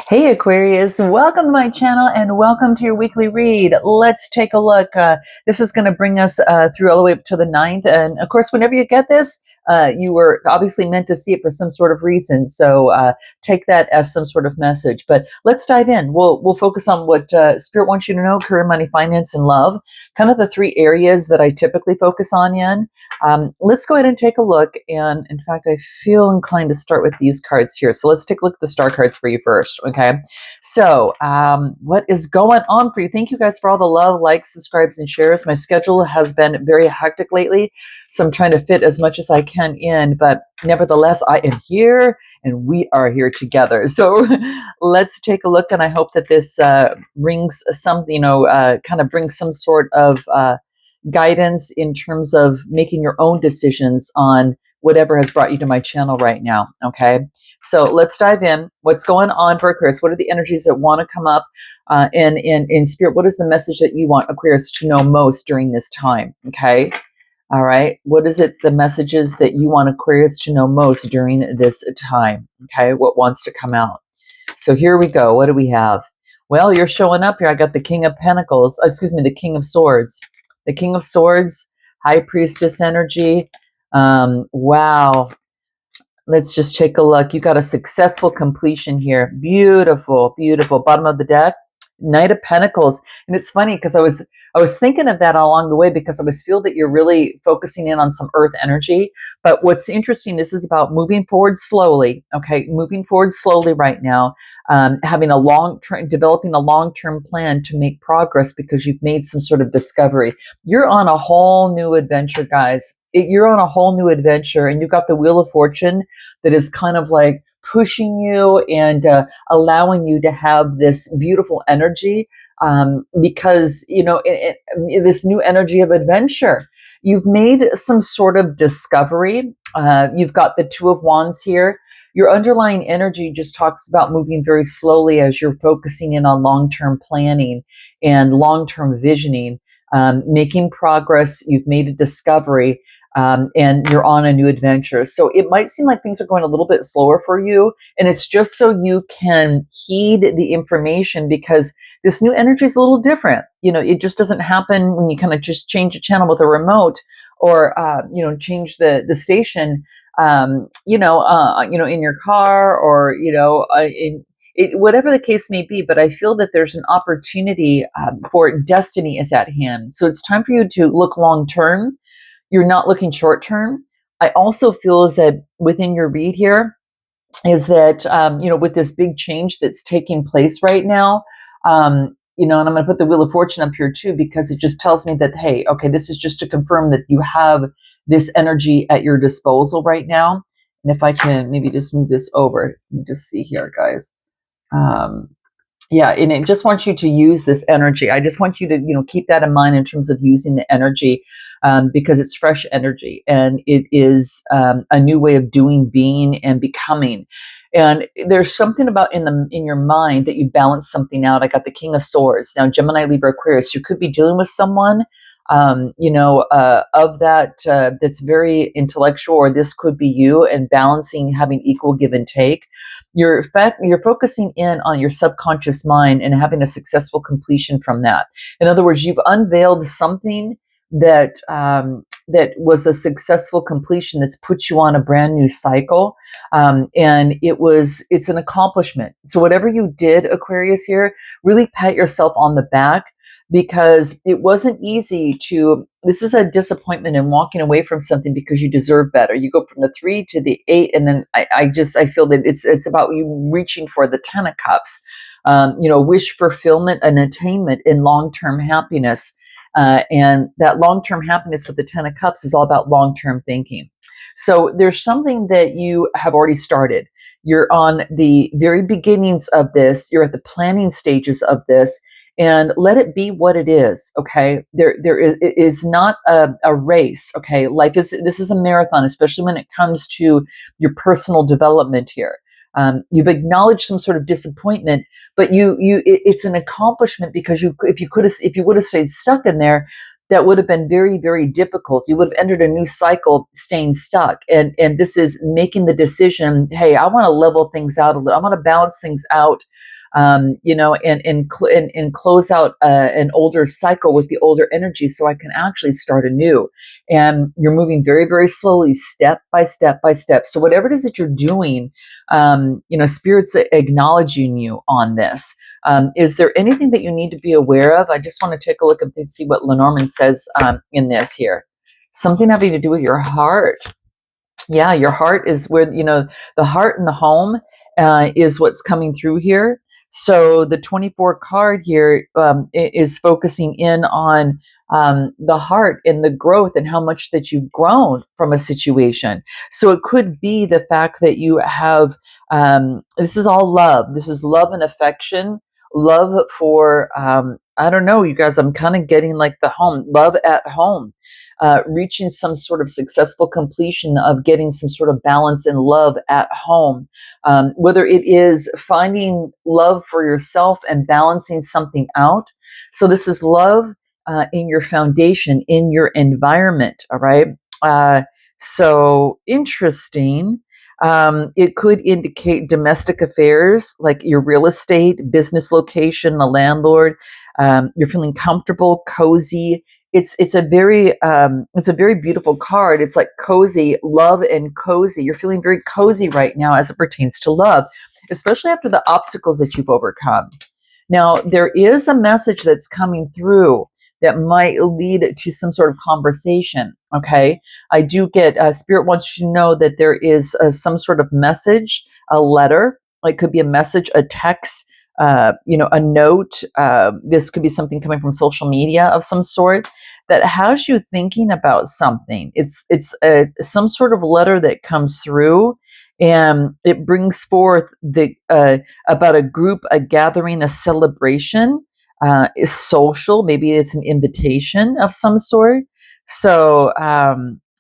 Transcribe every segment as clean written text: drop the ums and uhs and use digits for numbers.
Hey Aquarius, welcome to my channel and welcome to your weekly read. Let's take a look. This is going to bring us through all the way up to the 9th. And of course, whenever you get this, you were obviously meant to see it for some sort of reason. So take that as some sort of message. But let's dive in. We'll focus on what Spirit wants you to know: career, money, finance, and love. Kind of the three areas that I typically focus on in. Let's go ahead and take a look. And in fact, I feel inclined to start with these cards here. So let's take a look at the star cards for you first. Okay. So what is going on for you? Thank you guys for all the love, likes, subscribes, and shares. My schedule has been very hectic lately, so I'm trying to fit as much as I can in, but nevertheless, I am here and we are here together. So let's take a look, and I hope that this brings some, kind of brings some sort of guidance in terms of making your own decisions on whatever has brought you to my channel right now. Okay, so let's dive in. What's going on for Aquarius? What are the energies that want to come up in Spirit? What is the message that you want Aquarius to know most during this time? Okay, all right. What is it, the messages that you want Aquarius to know most during this time? Okay, what wants to come out? So here we go. What do we have? Well, you're showing up here. I got the King of Pentacles, the King of Swords. The King of Swords, High Priestess energy. Wow. Let's just take a look. You got a successful completion here. Beautiful, beautiful. Bottom of the deck, Knight of Pentacles. And it's funny because I was thinking of that along the way, because I was feel that you're really focusing in on some earth energy. But what's interesting, this is about moving forward slowly. Okay, moving forward slowly right now. Having developing a long-term plan to make progress because you've made some sort of discovery. You're on a whole new adventure, guys. You're on a whole new adventure, and you've got the Wheel of Fortune that is kind of like pushing you and allowing you to have this beautiful energy, because this new energy of adventure. You've made some sort of discovery. You've got the Two of Wands here. Your underlying energy just talks about moving very slowly as you're focusing in on long-term planning and long-term visioning, making progress. You've made a discovery, and you're on a new adventure. So it might seem like things are going a little bit slower for you, and it's just so you can heed the information, because this new energy is a little different. It just doesn't happen when you kind of just change a channel with a remote, or change the station, in your car, or whatever the case may be. But I feel that there's an opportunity for destiny is at hand. So it's time for you to look long term. You're not looking short term. I also feel is that within your read here is that, with this big change that's taking place right now, and I'm going to put the Wheel of Fortune up here too, because it just tells me that, hey, okay, this is just to confirm that you have this energy at your disposal right now. And if I can maybe just move this over, you just see here, guys. Yeah, and it just wants you to use this energy. I just want you to, keep that in mind in terms of using the energy, because it's fresh energy, and it is a new way of doing, being, and becoming. And there's something about in your mind that you balance something out. I got the King of Swords. Now, Gemini, Libra, Aquarius, you could be dealing with someone, of that that's very intellectual, or this could be you, and balancing, having equal give and take. You're focusing in on your subconscious mind and having a successful completion from that. In other words, you've unveiled something that that was a successful completion that's put you on a brand new cycle, and it's an accomplishment. So whatever you did, Aquarius, here, really pat yourself on the back, because it wasn't easy to. This is a disappointment in walking away from something because you deserve better. You go from the 3 to the 8, and then I feel that it's about you reaching for the 10 of Cups. Wish fulfillment and attainment in long-term happiness, and that long-term happiness with the 10 of Cups is all about long-term thinking. So there's something that you have already started. You're on the very beginnings of this. You're at the planning stages of this. And let it be what it is. Okay, it is not a race. Okay, this is a marathon, especially when it comes to your personal development here. You've acknowledged some sort of disappointment, but it's an accomplishment, because if you would have stayed stuck in there, that would have been very, very difficult. You would have entered a new cycle staying stuck. And this is making the decision, hey, I want to level things out a little. I want to balance things out. and close out an older cycle with the older energy so I can actually start anew. And you're moving very, very slowly, step by step by step. So whatever it is that you're doing, Spirit's acknowledging you on this. Is there anything that you need to be aware of? I just want to take a look at this, see what Lenormand says in this here. Something having to do with your heart. Yeah, your heart is where, the heart and the home is what's coming through here. So the 24 card here is focusing in on the heart and the growth and how much that you've grown from a situation. So it could be the fact that you have, this is all love. This is love and affection, love for, I don't know, you guys, I'm kind of getting like the home, love at home. Reaching some sort of successful completion of getting some sort of balance and love at home. Whether it is finding love for yourself and balancing something out. So this is love in your foundation, in your environment, all right? So interesting. It could indicate domestic affairs, like your real estate, business location, the landlord. You're feeling comfortable, cozy. It's a very beautiful card. It's like cozy, love and cozy. You're feeling very cozy right now as it pertains to love, especially after the obstacles that you've overcome. Now, there is a message that's coming through that might lead to some sort of conversation. Okay, I do get Spirit wants you to know that there is some sort of message, a letter. It could be a message, a text, a note. This could be something coming from social media of some sort that has you thinking about something. It's some sort of letter that comes through, and it brings forth the about a group, a gathering, a celebration. Is social. Maybe it's an invitation of some sort. So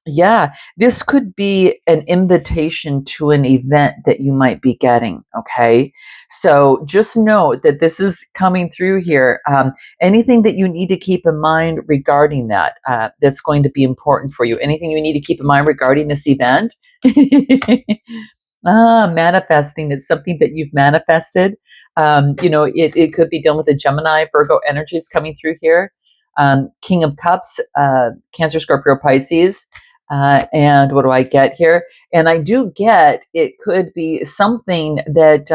yeah, this could be an invitation to an event that you might be getting. Okay, so just know that this is coming through here. Anything that you need to keep in mind regarding that, that's going to be important for you. Anything you need to keep in mind regarding this event. Manifesting is something that you've manifested. It could be done with a Gemini, Virgo energies coming through here. King of Cups, Cancer, Scorpio, Pisces. And what do I get here? And I do get, it could be something that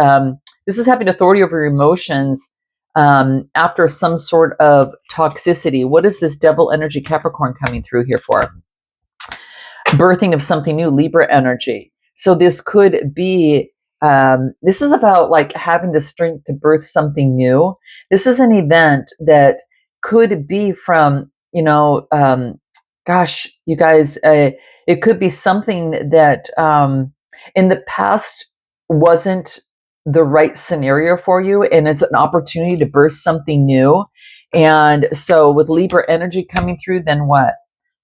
this is having authority over your emotions after some sort of toxicity. What is this Devil energy, Capricorn, coming through here for? Birthing of something new, Libra energy. So this could be, this is about like having the strength to birth something new. This is an event that could be from, gosh, you guys, it could be something that in the past wasn't the right scenario for you, and it's an opportunity to birth something new. And so with Libra energy coming through, then what?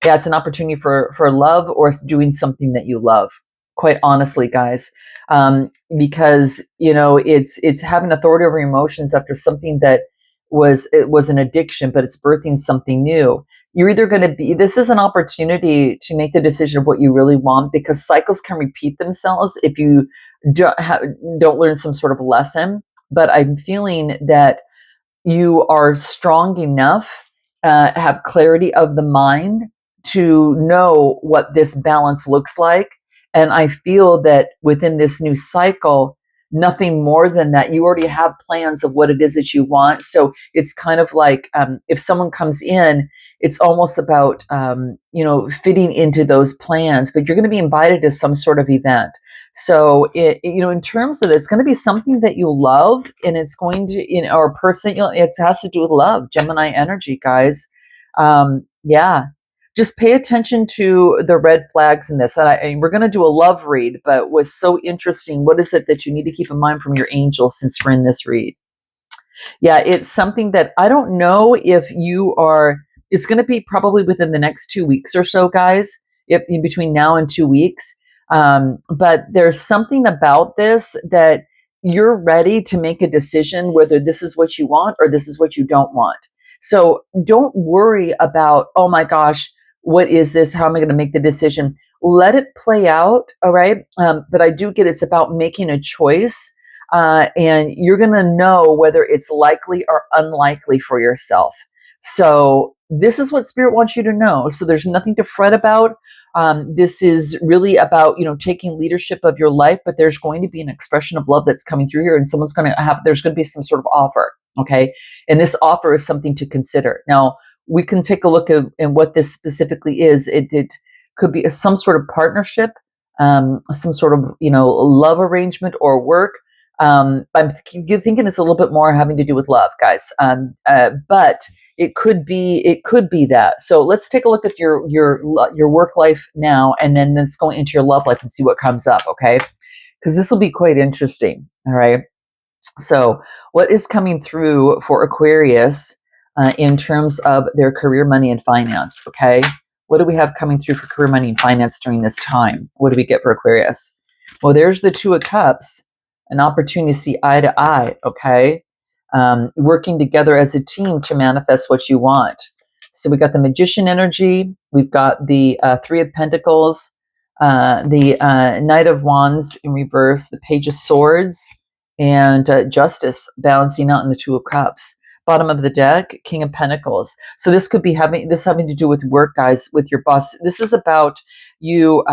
Yeah, it's an opportunity for love or doing something that you love. Quite honestly, guys, because it's having authority over emotions after something that was an addiction, but it's birthing something new. You're either going to be, this is an opportunity to make the decision of what you really want, because cycles can repeat themselves if you don't learn some sort of lesson. But I'm feeling that you are strong enough, have clarity of the mind to know what this balance looks like. And I feel that within this new cycle, nothing more than that. You already have plans of what it is that you want. So it's kind of like if someone comes in, it's almost about, fitting into those plans, but you're going to be invited to some sort of event. So, in terms of it's going to be something that you love, and it's going to, or a person, it has to do with love, Gemini energy, guys. Yeah. Just pay attention to the red flags in this. And we're going to do a love read, but was so interesting. What is it that you need to keep in mind from your angels since we're in this read? Yeah, it's something that I don't know if you are, it's going to be probably within the next 2 weeks or so, guys, if in between now and 2 weeks. But there's something about this that you're ready to make a decision whether this is what you want or this is what you don't want. So don't worry about, oh my gosh, what is this? How am I going to make the decision? Let it play out. All right. But I do get it's about making a choice. and you're going to know whether it's likely or unlikely for yourself. So this is what Spirit wants you to know. So there's nothing to fret about. This is really about, taking leadership of your life, but there's going to be an expression of love that's coming through here, and there's going to be some sort of offer. Okay. And this offer is something to consider. Now, we can take a look at what this specifically is. It could be some sort of partnership, some sort of, love arrangement or work. I'm thinking it's a little bit more having to do with love, guys. But it could be that. So let's take a look at your work life now, and then let's go into your love life and see what comes up. Okay, because this will be quite interesting. All right. So what is coming through for Aquarius in terms of their career, money, and finance? Okay. What do we have coming through for career, money, and finance during this time? What do we get for Aquarius? Well, there's the Two of Cups, an opportunity to see eye to eye. Okay. Working together as a team to manifest what you want. So we got the Magician energy. We've got the Three of Pentacles, the Knight of Wands in reverse, the Page of Swords, and Justice balancing out in the Two of Cups. Bottom of the deck, King of Pentacles. So this could be having to do with work, guys, with your boss. This is about you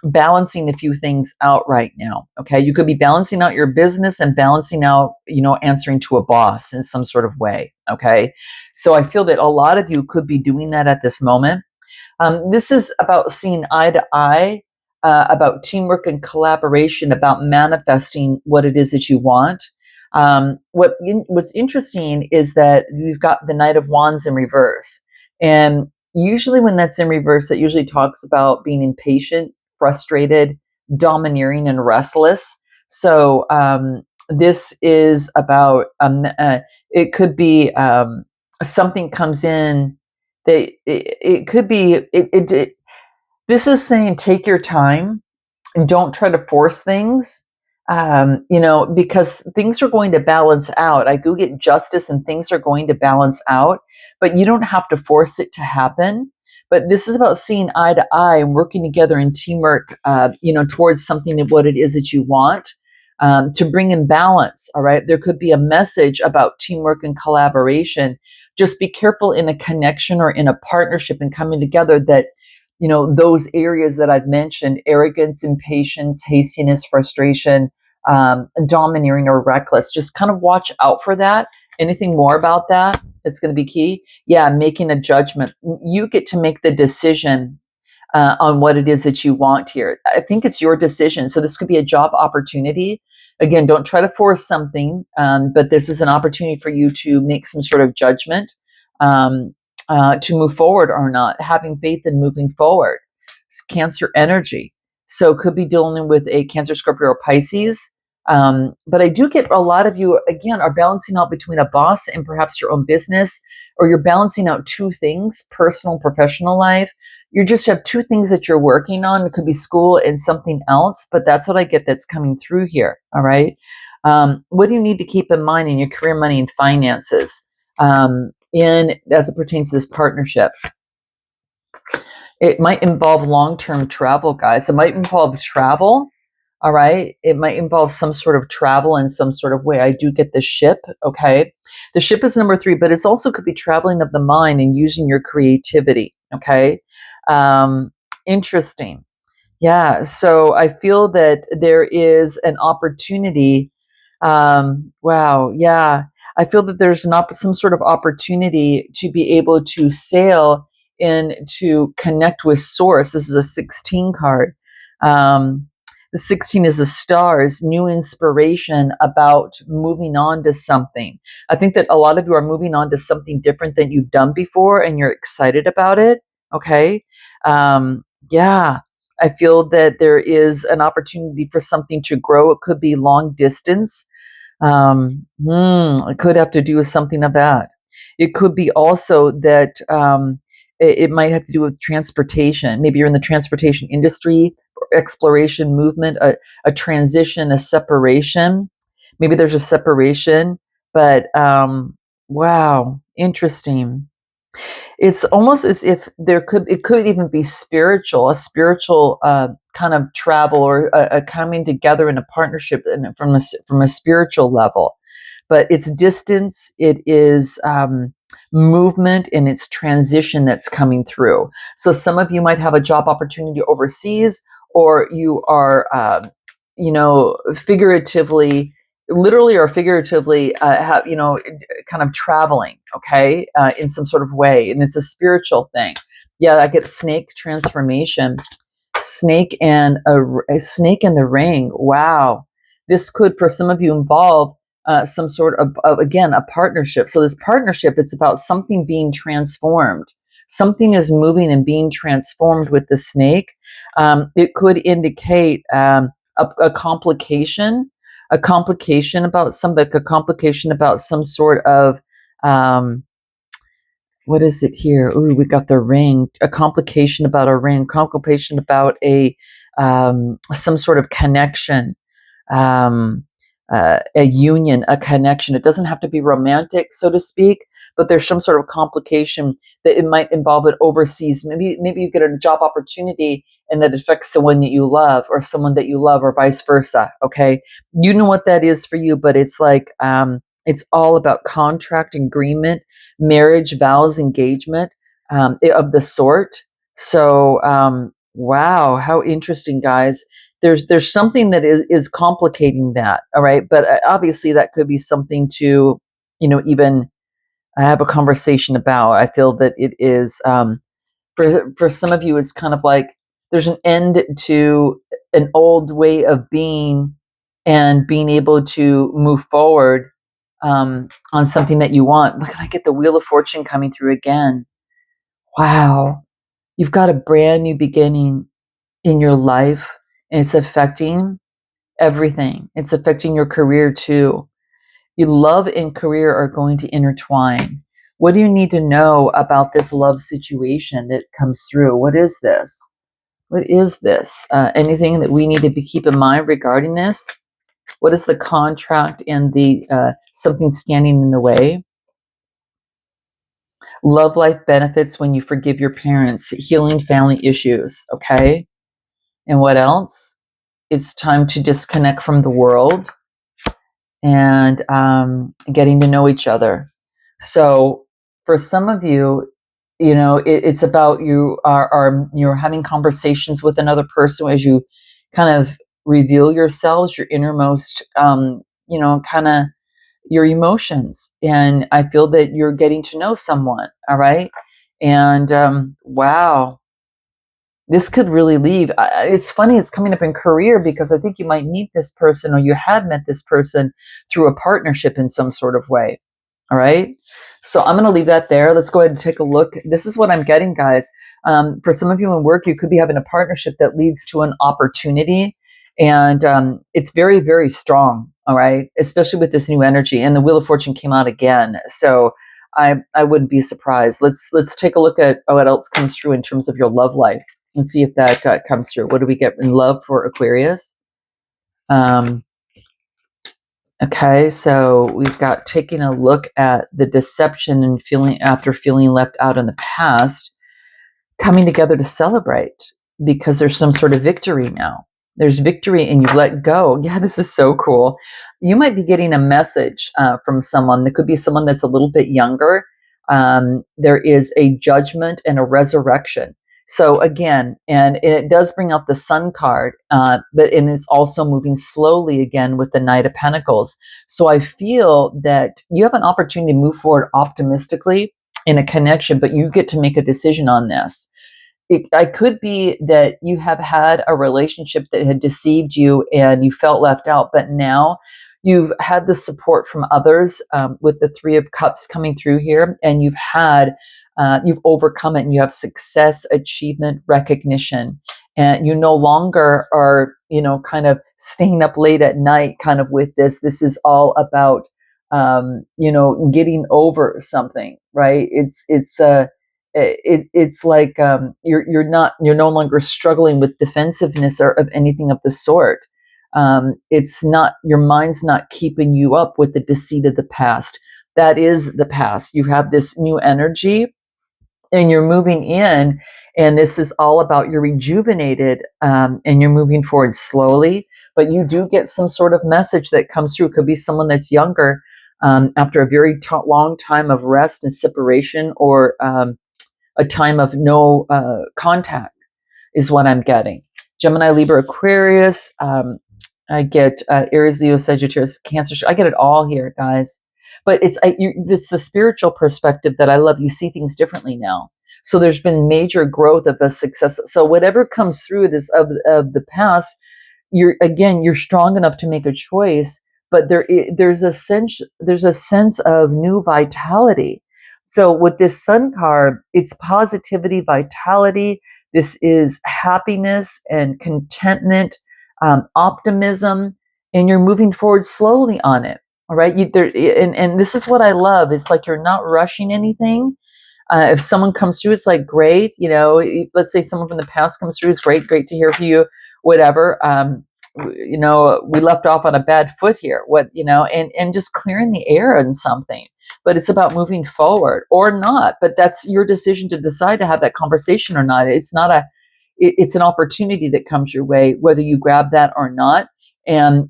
balancing a few things out right now. Okay, you could be balancing out your business and balancing out, answering to a boss in some sort of way. Okay, so I feel that a lot of you could be doing that at this moment. This is about seeing eye to eye, about teamwork and collaboration, about manifesting what it is that you want. What's interesting is that we've got the Knight of Wands in reverse. And usually when that's in reverse, it usually talks about being impatient, frustrated, domineering, and restless. So this is about, it could be something comes in that it could be, this is saying take your time and don't try to force things. Because things are going to balance out. I go get justice and things are going to balance out, but you don't have to force it to happen. But this is about seeing eye to eye and working together in teamwork, towards something of what it is that you want, to bring in balance. All right. There could be a message about teamwork and collaboration. Just be careful in a connection or in a partnership and coming together that, those areas that I've mentioned: arrogance, impatience, hastiness, frustration, domineering, or reckless. Just kind of watch out for that. Anything more about that? It's going to be key. Yeah, making a judgment. You get to make the decision on what it is that you want here. I think it's your decision. So this could be a job opportunity. Again, don't try to force something, but this is an opportunity for you to make some sort of judgment. To move forward or not, having faith in moving forward. It's Cancer energy. So could be dealing with a Cancer, Scorpio, or Pisces. But I do get a lot of you, again, are balancing out between a boss and perhaps your own business, or you're balancing out two things, personal and professional life. You just have two things that you're working on. It could be school and something else, but that's what I get that's coming through here. All right. What do you need to keep in mind in your career, money, and finances? As it pertains to this partnership. It might involve long-term travel, guys. It might involve travel. All right. It might involve some sort of travel in some sort of way. I do get the ship. Okay. The ship is number 3, but it's also could be traveling of the mind and using your creativity. Okay. Interesting. Yeah. So I feel that there is an opportunity. Wow. Yeah. I feel that there's some sort of opportunity to be able to sail and to connect with source. This is a 16 card. The 16 is the stars, new inspiration about moving on to something. I think that a lot of you are moving on to something different than you've done before, and you're excited about it. Okay. Yeah. I feel that there is an opportunity for something to grow. It could be long distance. It could have to do with something of that. It could be also that it might have to do with transportation. Maybe you're in the transportation industry, exploration, movement, a transition, a separation. Maybe there's a separation, but wow, interesting. It's almost as if it could even be spiritual, a spiritual kind of travel, or a coming together in a partnership, and from a spiritual level. But it's distance, it is movement, and it's transition that's coming through. So some of you might have a job opportunity overseas, or you are, figuratively, literally or figuratively, kind of traveling, okay, in some sort of way, and it's a spiritual thing. Yeah, I get snake transformation, snake and a snake in the ring. Wow, this could, for some of you, involve some sort of, again, a partnership. So this partnership, it's about something being transformed. Something is moving and being transformed with the snake. It could indicate a complication, a complication about some sort of, what is it here? Ooh, we got the ring. A complication about a ring. Complication about some sort of connection, a union, a connection. It doesn't have to be romantic, so to speak, but there's some sort of complication that it might involve it overseas. Maybe you get a job opportunity and that affects someone that you love, or someone that you love, or vice versa. Okay, you know what that is for you, but it's like it's all about contract, agreement, marriage, vows, engagement, of the sort. So wow, how interesting, guys. There's something that is complicating that. All right, but obviously that could be something to, even have a conversation about. I feel that it is, for some of you, it's kind of like there's an end to an old way of being, and being able to move forward on something that you want. Look, I get the Wheel of Fortune coming through again. Wow, you've got a brand new beginning in your life, and it's affecting everything. It's affecting your career too. Your love and career are going to intertwine. What do you need to know about this love situation that comes through? What is this? What is this? Anything that we need to keep in mind regarding this? What is the contract and the something standing in the way? Love life benefits when you forgive your parents, healing family issues. Okay. And what else? It's time to disconnect from the world, and getting to know each other. So for some of you, it's about you're having conversations with another person as you kind of reveal yourselves, your innermost, kind of your emotions. And I feel that you're getting to know someone. All right. And wow, this could really leave. It's funny, it's coming up in career, because I think you might meet this person, or you had met this person through a partnership in some sort of way. All right. So I'm going to leave that there. Let's go ahead and take a look. This is what I'm getting, guys. For some of you in work, you could be having a partnership that leads to an opportunity. And it's very, very strong. All right. Especially with this new energy. And the Wheel of Fortune came out again. So I wouldn't be surprised. Let's take a look at what else comes through in terms of your love life, and see if that comes through. What do we get in love for Aquarius? Okay, so we've got taking a look at the deception and feeling left out in the past, coming together to celebrate, because there's some sort of victory now. There's victory and you've let go. Yeah, this is so cool. You might be getting a message from someone. That could be someone that's a little bit younger. There is a judgment and a resurrection. So again, and it does bring up the Sun card, and it's also moving slowly again with the Knight of Pentacles. So I feel that you have an opportunity to move forward optimistically in a connection, but you get to make a decision on this. It could be that you have had a relationship that had deceived you and you felt left out, but now you've had the support from others, with the Three of Cups coming through here, and you've overcome it, and you have success, achievement, recognition, and you no longer are, kind of staying up late at night, kind of with this. This is all about, getting over something, right? It's like you're no longer struggling with defensiveness or of anything of the sort. It's not, your mind's not keeping you up with the deceit of the past. That is the past. You have this new energy and you're moving in, and this is all about you're rejuvenated, and you're moving forward slowly, but you do get some sort of message that comes through. It could be someone that's younger, after a very long time of rest and separation, or a time of no contact is what I'm getting. Gemini, Libra, Aquarius. I get Aries, Leo, Sagittarius, Cancer. I get it all here, guys. But it's the spiritual perspective that I love. You see things differently now. So there's been major growth of a success. So whatever comes through this of the past, you're strong enough to make a choice. But there's a sense of new vitality. So with this Sun card, it's positivity, vitality. This is happiness and contentment, optimism, and you're moving forward slowly on it. All right. And this is what I love. It's like you're not rushing anything. If someone comes through, it's like, great. Let's say someone from the past comes through, it's great to hear from you, whatever. We left off on a bad foot here, and just clearing the air on something. But it's about moving forward or not. But that's your decision to decide to have that conversation or not. It's an opportunity that comes your way, whether you grab that or not. And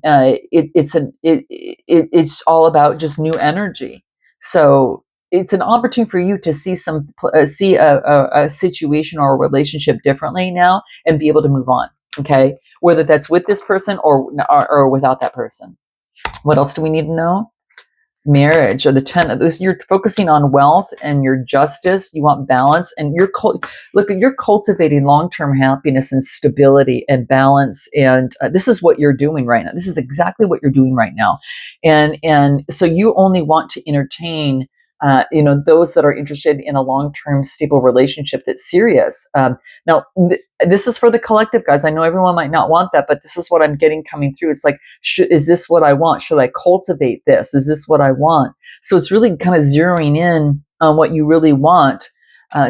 it's all about just new energy. So it's an opportunity for you to see a situation or a relationship differently now and be able to move on. Okay, whether that's with this person or without that person. What else do we need to know? Marriage, or the 10 of this, you're focusing on wealth and your justice. You want balance, and you're cultivating long-term happiness and stability and balance. And this is what you're doing right now. This is exactly what you're doing right now. And so you only want to entertain those that are interested in a long-term stable relationship that's serious. Now, this is for the collective, guys. I know everyone might not want that, but this is what I'm getting coming through. It's like, is this what I want? Should I cultivate this? Is this what I want? So it's really kind of zeroing in on what you really want.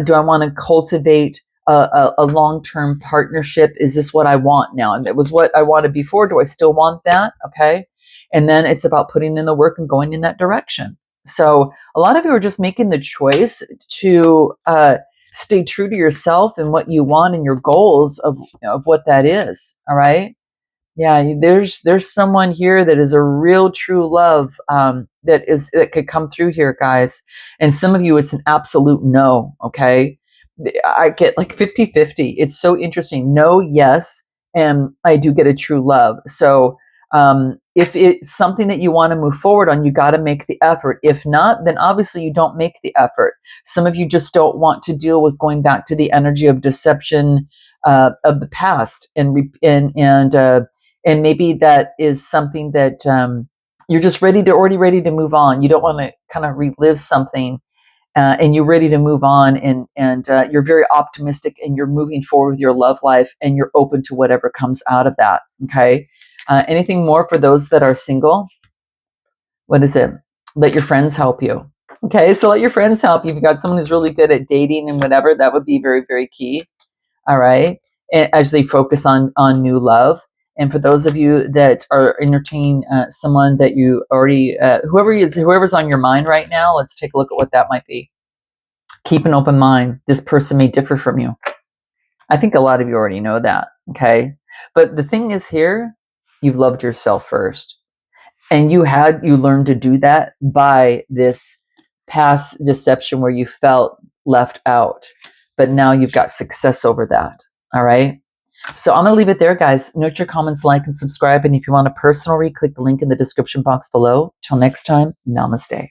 Do I want to cultivate a long-term partnership? Is this what I want now? And it was what I wanted before. Do I still want that? Okay. And then it's about putting in the work and going in that direction. So a lot of you are just making the choice to stay true to yourself and what you want and your goals of what that is. All right. Yeah, there's someone here that is a real true love that could come through here, guys. And some of you, it's an absolute no. Okay. I get like 50-50. It's so interesting. No, yes. And I do get a true love. So if it's something that you want to move forward on, you got to make the effort. If not, then obviously you don't make the effort. Some of you just don't want to deal with going back to the energy of deception of the past, and maybe that is something that you're just already ready to move on. You don't want to kind of relive something, and you're ready to move on, and you're very optimistic, and you're moving forward with your love life, and you're open to whatever comes out of that. Okay. Anything more for those that are single? What is it? Let your friends help you. Okay, so let your friends help you. If you've got someone who's really good at dating and whatever, that would be very, very key. All right, and as they focus on new love. And for those of you that are entertaining someone that you already, whoever's on your mind right now, let's take a look at what that might be. Keep an open mind. This person may differ from you. I think a lot of you already know that. Okay, but the thing is here, you've loved yourself first. And you learned to do that by this past deception where you felt left out. But now you've got success over that. All right. So I'm going to leave it there, guys. Note your comments, like, and subscribe. And if you want a personal read, click the link in the description box below. Till next time, namaste.